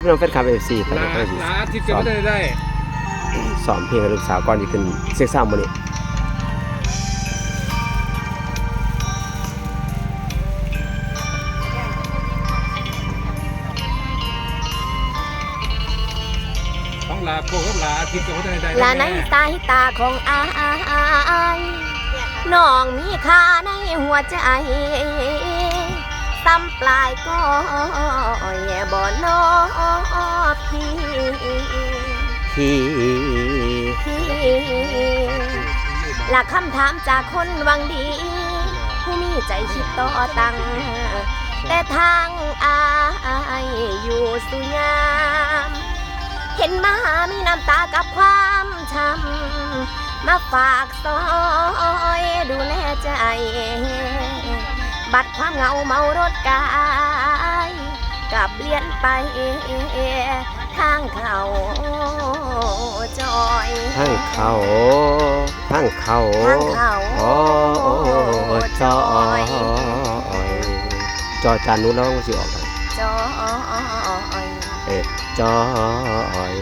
พี่น้องแฟนคลับ FC ตอนนี้ก็สิ ลาที่จะไม่ได้ สอนเพลงให้ลูกสาวก่อนสิขึ้นเซ็กซ่ามื้อนี้ต้องลาโกกับลาที่จะไม่ได้ ลาในสายตาของอายน้องมีค่าในหัวใจซ้ำปลายก็บ่น้อพี่หลักคำถามจากคนหวังดีผู้มีใจคิดต่อตังแต่ทางอายอยู่สุยามเห็นมามีน้ำตากับความช้ำมาฝากซอยดูแลใจบัดความเหงาเมารถกายกับเปลี่ยนไปทางเขาจอยทางเขาโอ้จอยจอจานนู้นแล้วมันสิออกจอยจอย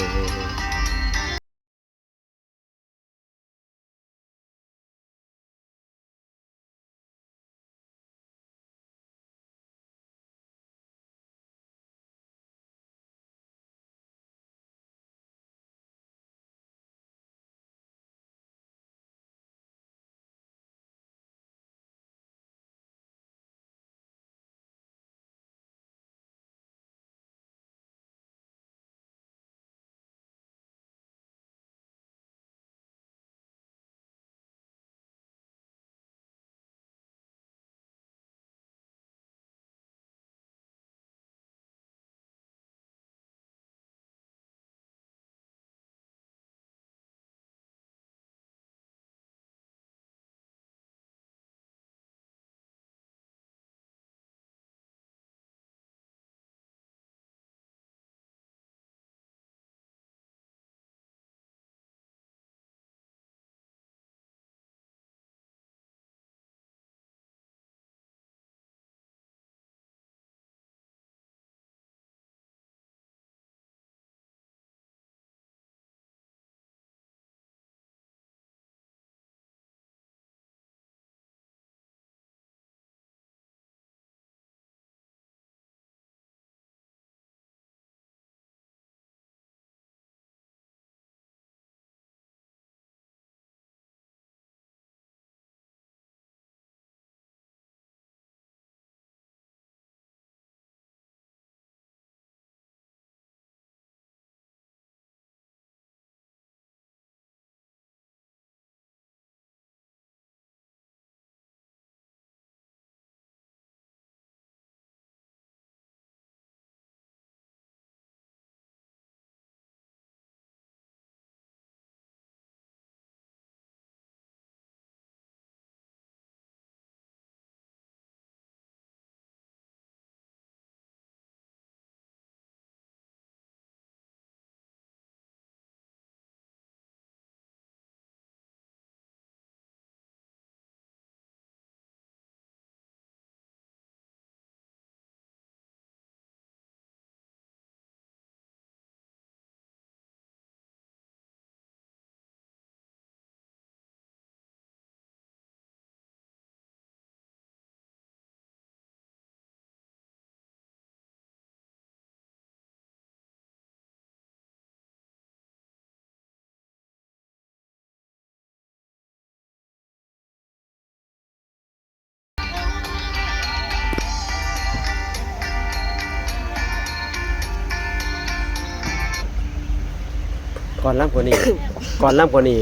ก่อนล่ำกว่านี้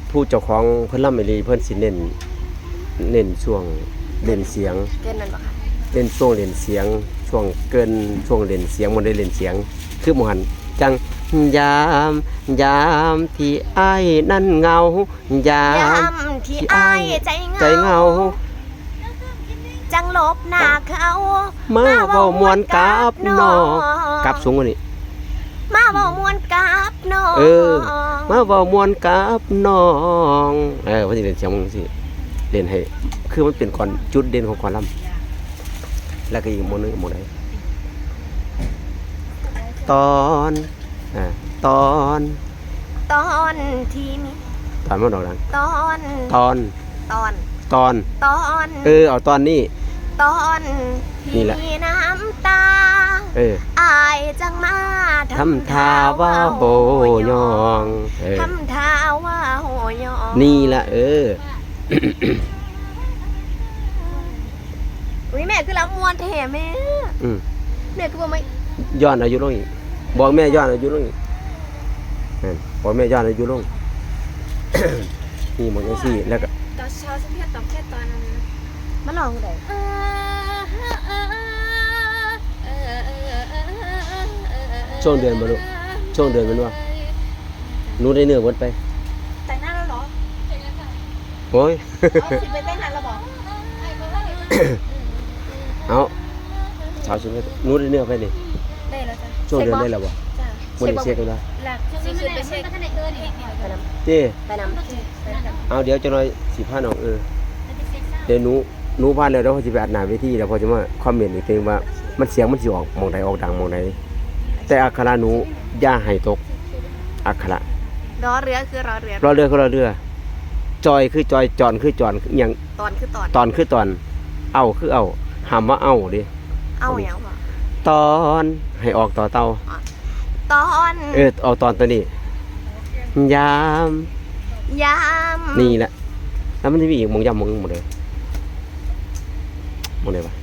ผู้เจ้าของเพิ่นล่ำอีหลีเพิ่นสิเน้นช่วงเล่นเสียงเกินนั่นบ่ค่ะเล่นช่วงเล่นเสียงช่วงเกินช่วงเล่นเสียงบ่ได้เล่นเสียงคือหมู่หั่นจังยามที่อ้ายนั้นเหงายามที่อ้ายใจเหงาจังลบหน้าเขามาเว้ามวนกับน้องกับสูงกว่านี้มาเว้ามวนกับน้องมาเว้ามวนกับน้องว่าสิเล่นเสียงจังซี่เล่นให้คือมันเป็นก่อนจุดเด่นของก่อนล่ำแล้วก็อีกหมู่นึงหมู่ใด ตอนตอน ตอนที่มี ตอนมันดอกดัง ตอน ตอน ตอน ตอน ตอน เอาตอนนี้ ตอน นี่ ที่ แหละ มีน้ำตา อายจังมา ทำท่าว่าโหยองทำท่าว่าโหยอง นี่ละอุ้ยแม่คือรับมวนแถแม่แม่คือบ่ไม่ ย้อนอายุลงอีกบอกแม่ย้อนอายุลงอีกบอกแม่ย้อนอายุลง นี่หมดยังสี่แล้วก็ ตอนเช้าฉันแค่ตอบแค่ตอนนั้น มาลองได้ ช่วงเดือนมาลูกช่วงเดือนมันว่าหนูได้เนื้อหมดไป แต่งหน้าแล้วเหรอ โอ้ย เอาสิไปเต้นนานแล้วบอก เอาสาวชุดหนูได้เนื้อไปนี่ ได้แล้วจ้ะ ช่วงเดือนได้แล้วบ่ จ้ะ วันนี้เช็คกันแล้ว หลักสิคือไปเช็ค ไปน เจ้ ำไปนำ เอาเดี๋ยวจะน้อยสิพาน้องเดี๋ยวหนูพาแล้วเดี๋ยวเขาจะไปอัดหน้าเวทีแล้วพอจะมาคอมเมนต์อีกทีว่ามันเสียงมันสิออกมองใดออกดังมองใดแต่อักขระหนูอย่าให้ตกอักขระ รอเรือคือรอเรือ รอเรือคือรอเรือจอยคือจอยจอนคือจอนอหย่าง ตอนคือตอน ตอนคือตอนเอาคือเอาห้ามว่าเอาดิ เอาอย่างพอ ตอนให้ออกต่อเตา ตอน ออกตอนตัวนี้ยาม ยาม นี่แหละแล้วมันจะมีอีกมองยามมองหมดเลยมองไหนวะ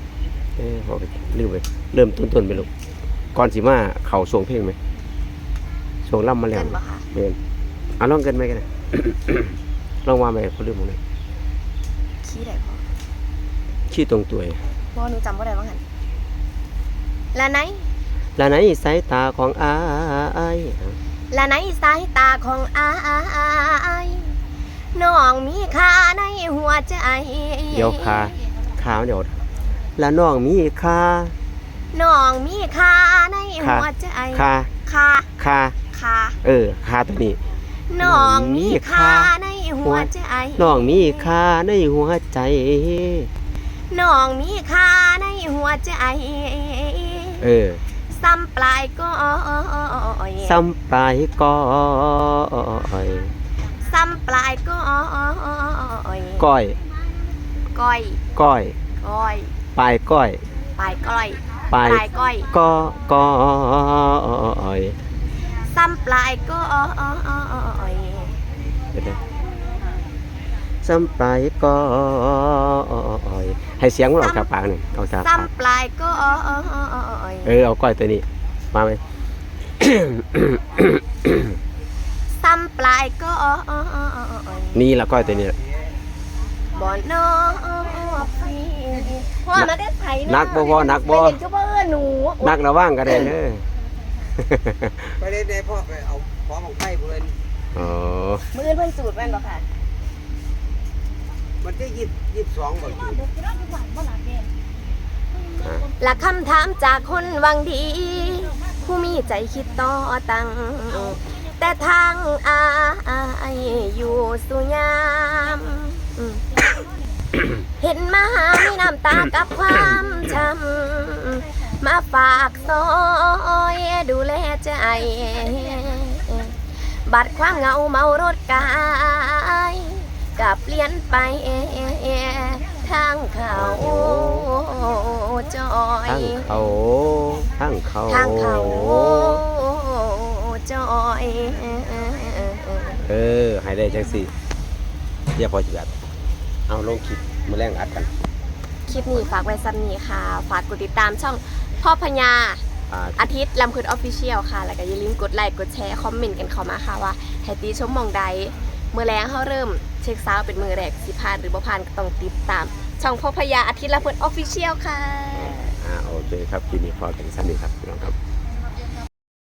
พอไปลืมไปเริ่มต้นไปลูกก่อนสิมาเข่าส่งเพลงไหมส่งล่ำมาแล้ว เกินบ่ค่ะ เมนเอาลองกันไหมกันนะ ลองว่าไหมเขาลืมมองไหน ขี้ได้พอ ชื่อตรงตัว พอหนูจำบ่ได้ว่างั้นละไหน และในสายตาของอาย และในสายตาของอายน้องมีค่าในหัวใจ เดี๋ยวขาเดี๋ยวและน้องมีค่า น้องมีค่าในหัวใจ ค่า ค่า ค่า ค่า ค่าตัวนี้ น้องมีค่าในหัวใจ น้องมีค่าในหัวใจ น้องมีค่าในหัวใจ ซ้ำปลายก็ ซ้ำปลายก้อย ซ้ำปลายก็ ก้อย ก้อย ก้อย ก้อย ปลายก้อย ปลายก้อย ปลาย ก้อย ก้อย ซ้ำปลายก็ เดี๋ยวนะซ้ำปลายก้อยให้เสียงมันออกจากปากหนึ่งออกจากปาก ซ้ำปลายก็ เอาก้อยตัวนี้มาไหม ซ้ำปลายก็ นี่ละก้อยตัวนี้ละ บ่นอพี่พ่อมาได้ไถ นักบ่พ่อนักบ่ ไปเล่นก็บ่หนู นักระว่างก็ได้ ไปเล่นในพ่อไปเอาพร้อมของไผ่เพื่อน อ๋อ มืออื่นเพิ่นสูตรแม่นบ่ค่ะ มันจะ22บ่จุด หลักคำถามจากคนหวังดี ผู้มีใจคิดต่อตัง แต่ทางอายอยู่สุยามเห็นมามีน้ำตากับความช้ำมาฝากซอยดูแลใจบัดความเหงาเมารถกายกับเปลี่ยนไปทางเขาจอย ทางเขาจอย ให้ได้จังสิอย่าพอจะแบบเอาลงคลิปมาแรงอัดกัน คลิปนี้ฝากไว้ซ้ำนี้ค่ะ ฝากกดติดตามช่องพ่อพญาอาทิตย์ลำพืนออฟฟิเชียลค่ะ แล้วก็อย่าลืมกดไลค์กดแชร์คอมเมนต์กันเข้ามาค่ะว่าให้ตีชมมองใดเมื่อแรงเขาเริ่มเช็คซาวด์เป็นมือแรกสิพานหรือบ่พานก็ต้องติดตาม ช่องพ่อพญาอาทิตย์ลำพืนออฟฟิเชียลค่ะ โอเคครับคลิปนี้พอกันสั้นนี้ครับพี่น้องครับ